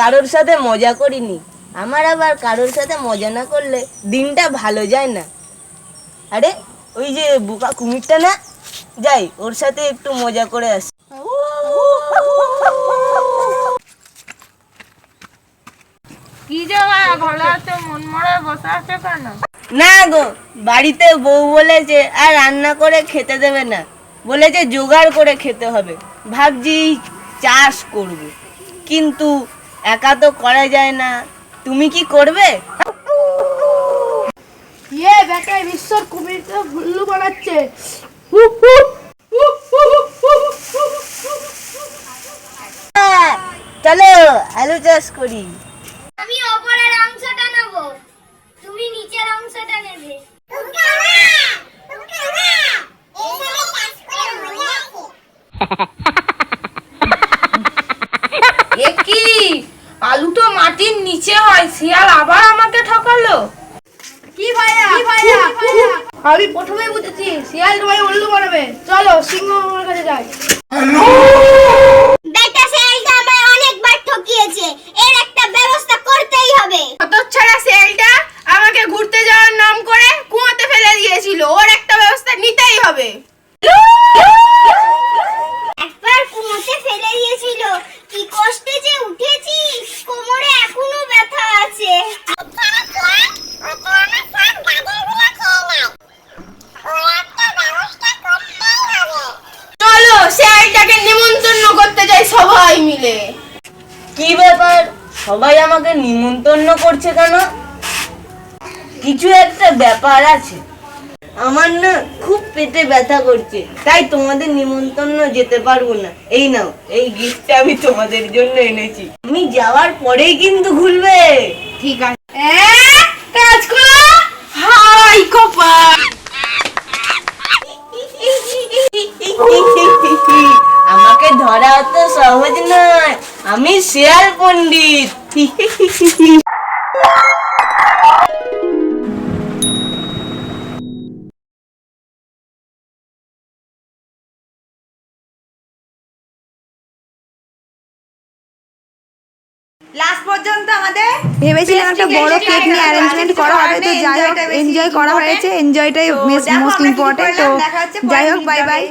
কারোর সাথে মজা করিনি। আমার আবার কারোর সাথে মজা না করলে দিনটা ভালো যায় না। আরে ওই যে বোকা কুমিরটা না, যাই ওর সাথে একটু মজা করে আসি। কি যে ভাইয়া ভালো আছে, মন মরে বসে আছে কেন? না গো, বাড়িতে বউ বলেছে আর রান্না করে খেতে দেবে না, বলেছে জোগাড় করে খেতে হবে। ভাবছি চাষ করব, কিন্তু একা তো করা যায় না। তুমি কি করবে? ইয়ে বেটা বিশ্বর কুমিরটা ভুল্লু বানাচ্ছে। হ্যাঁ, চলো আলু চাষ করি। আমি উপরের অংশটা নেব, তুমি নিচের অংশটা নেবে। এ কি, আলু তো মাটির নিচে হয়, শিয়াল আবার আমাকে ঠকালো। কি ভাইয়া আমি প্রথমেই বুঝেছি শিয়াল তোমায় উল্লু বানাবে। চলো সিংহ আমার কাছে যাই। বেটা শেয়ালটা আমায় অনেকবার ঠকিয়েছে, এর একটা ব্যবস্থা করতেই হবে। হতচ্ছাড়া শেয়ালটা আমাকে ঘুরতে যাওয়ার নাম করে কুয়োতে ফেলে দিয়েছিল, ওর একটা ব্যবস্থা নিতেই হবে। একবার কুয়োতে ফেলে দিয়েছিল, কি কষ্টে যে উঠেছি, কোমরে এখনো ব্যথা আছে। চলো শেয়ালটাকে নিমন্ত্রণ করতে যাই সবাই মিলে। কি ব্যাপার, সবাই আমাকে নিমন্ত্রণ করছে কেন? কিছু একটা ব্যাপার আছে। আমার না খুব পেটে ব্যথা করছে, তাই তোমাদের নিমন্ত্রণ যেতে পারবো না। এই নাও, এই গিফটটা আমি তোমাদের জন্য এনেছি। আমি যাওয়ার পরেই কিন্তু খুলবে। ঠিক আছে, কাজ করো। হাই কপাল। আমাকে ধরা অত সহজ নয়, আমি শেয়াল পণ্ডিত। লাস্ট পর্যন্ত আমাদের ভেবেছিলাম একটা বড় কেক নিয়ে অ্যারেঞ্জমেন্ট করা হবে, তো যাই হোক এনজয় করা হয়েছে। এনজয়টাই মোস্ট ইম্পর্টেন্ট। তো যাই হোক, বাই বাই।